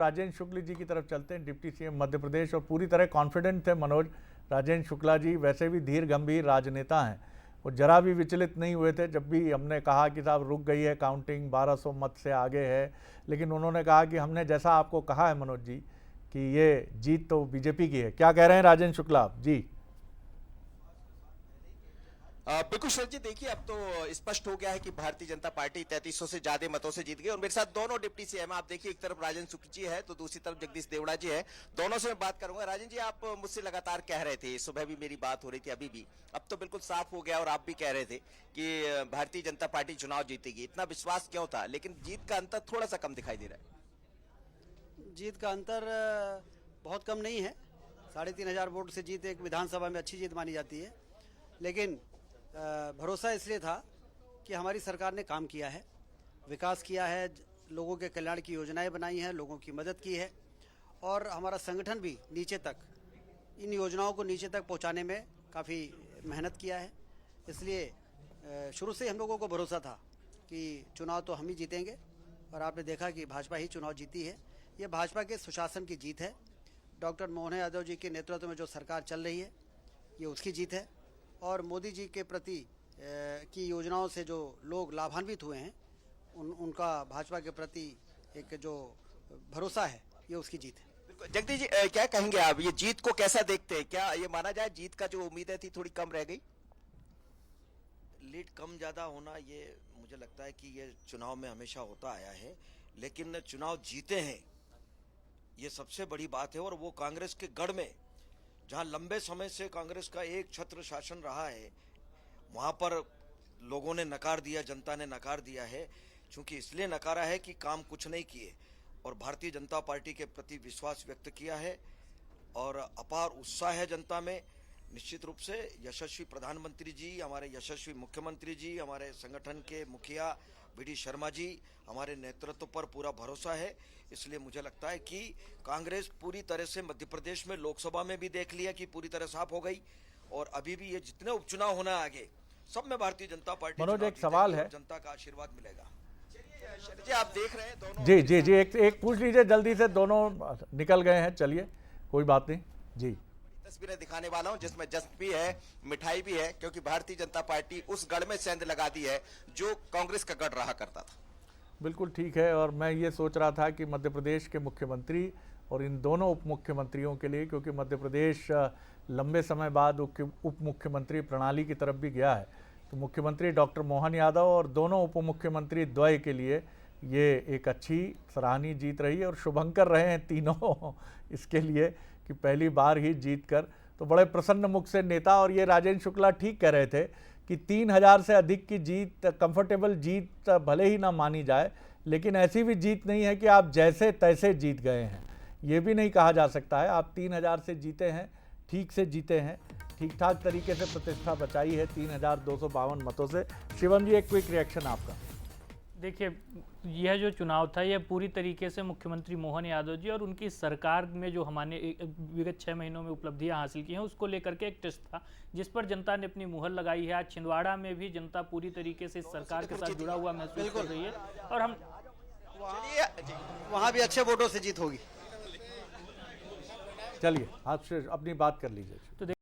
राजेंद्र शुक्ला जी की तरफ चलते हैं, डिप्टी सीएम मध्य प्रदेश, और पूरी तरह कॉन्फिडेंट थे मनोज। राजेंद्र शुक्ला जी वैसे भी धीर गंभीर राजनेता हैं, वो जरा भी विचलित नहीं हुए थे जब भी हमने कहा कि साहब रुक गई है काउंटिंग, 1200 मत से आगे है, लेकिन उन्होंने कहा कि हमने जैसा आपको कहा है मनोज जी कि ये जीत तो बीजेपी की है। क्या कह रहे हैं राजेंद्र शुक्ला जी? बिल्कुल सर जी, देखिए अब तो स्पष्ट हो गया है कि भारतीय जनता पार्टी 3300 से ज्यादा मतों से जीत गई। और मेरे साथ दोनों डिप्टी सीएम, आप देखिए एक तरफ राजेंद्र शुक्ला जी है तो दूसरी तरफ जगदीश देवड़ा जी है। दोनों से मैं बात करूंगा। राजेंद्र जी, आप मुझसे लगातार कह रहे थे, सुबह भी मेरी बात हो रही थी, अभी भी, अब तो बिल्कुल साफ हो गया और आप भी कह रहे थे कि भारतीय जनता पार्टी चुनाव जीतेगी। इतना विश्वास क्यों था? लेकिन जीत का अंतर थोड़ा सा कम दिखाई दे रहा है। जीत का अंतर बहुत कम नहीं है। 3500 वोट से जीत एक विधानसभा में अच्छी जीत मानी जाती है, लेकिन भरोसा इसलिए था कि हमारी सरकार ने काम किया है, विकास किया है, लोगों के कल्याण की योजनाएं बनाई हैं, लोगों की मदद की है, और हमारा संगठन भी नीचे तक इन योजनाओं को नीचे तक पहुंचाने में काफ़ी मेहनत किया है। इसलिए शुरू से हम लोगों को भरोसा था कि चुनाव तो हम ही जीतेंगे, और आपने देखा कि भाजपा ही चुनाव जीती है। ये भाजपा के सुशासन की जीत है। डॉक्टर मोहन यादव जी के नेतृत्व में जो सरकार चल रही है, ये उसकी जीत है। और मोदी जी के प्रति की योजनाओं से जो लोग लाभान्वित हुए हैं, उनका भाजपा के प्रति एक जो भरोसा है, ये उसकी जीत है। जगदीश जी, क्या कहेंगे आप, ये जीत को कैसा देखते हैं? क्या ये माना जाए जीत का जो उम्मीदें थी थोड़ी कम रह गई? लीड कम ज्यादा होना, ये मुझे लगता है कि ये चुनाव में हमेशा होता आया है, लेकिन चुनाव जीते हैं ये सबसे बड़ी बात है। और वो कांग्रेस के गढ़ में, जहां लंबे समय से कांग्रेस का एक छत्र शासन रहा है, वहां पर लोगों ने नकार दिया, जनता ने नकार दिया है। क्योंकि इसलिए नकारा है कि काम कुछ नहीं किए, और भारतीय जनता पार्टी के प्रति विश्वास व्यक्त किया है और अपार उत्साह है जनता में। निश्चित रूप से यशस्वी प्रधानमंत्री जी, हमारे यशस्वी मुख्यमंत्री जी, हमारे संगठन के मुखिया वी.डी. शर्मा जी, हमारे नेतृत्व पर पूरा भरोसा है। इसलिए मुझे लगता है कि कांग्रेस पूरी तरह से मध्य प्रदेश में, लोकसभा में भी देख लिया कि पूरी तरह साफ हो गई, और अभी भी ये जितने उपचुनाव होना है आगे, सब में भारतीय जनता पार्टी मनोज एक सवाल है, जनता का आशीर्वाद मिलेगा। जी, आप देख रहे हैं दोनों। जी जी जी, एक पूछ लीजिए जल्दी से, दोनों निकल गए हैं, चलिए कोई बात नहीं जी। तस्वीरें दिखाने वाला हूं जिसमें जश्न भी है, मिठाई भी है, क्योंकि भारतीय जनता पार्टी उस गढ़ में सेंध लगा दी है जो कांग्रेस का गढ़ रहा करता था। बिल्कुल ठीक है। और मैं ये सोच रहा था कि मध्य प्रदेश के मुख्यमंत्री और इन दोनों उप मुख्यमंत्रियों के लिए, क्योंकि मध्य प्रदेश लंबे समय बाद उप मुख्यमंत्री प्रणाली की तरफ भी गया है, तो मुख्यमंत्री डॉक्टर मोहन यादव और दोनों उप मुख्यमंत्री द्वय के लिए ये एक अच्छी सराहनीय जीत रही है, और शुभंकर रहे हैं तीनों इसके लिए कि पहली बार ही जीत कर तो बड़े प्रसन्न मुख से नेता। और ये राजेंद्र शुक्ला ठीक कह रहे थे कि 3000 से अधिक की जीत, कंफर्टेबल जीत भले ही ना मानी जाए, लेकिन ऐसी भी जीत नहीं है कि आप जैसे तैसे जीत गए हैं, ये भी नहीं कहा जा सकता है। आप 3000 से जीते हैं, ठीक से जीते हैं, ठीक ठाक तरीके से प्रतिष्ठा बचाई है 3252 मतों से। शिवम जी, एक क्विक रिएक्शन आपका। देखिए, यह जो चुनाव था यह पूरी तरीके से मुख्यमंत्री मोहन यादव जी और उनकी सरकार में जो हमारे विगत 6 महीनों में उपलब्धियां हासिल की हैं उसको लेकर के एक टेस्ट था, जिस पर जनता ने अपनी मुहर लगाई है। आज छिंदवाड़ा में भी जनता पूरी तरीके से इस सरकार के साथ जुड़ा हुआ महसूस कर रही है, और हम वहाँ भी अच्छे वोटों से जीत होगी। चलिए, आप अपनी बात कर लीजिए। तो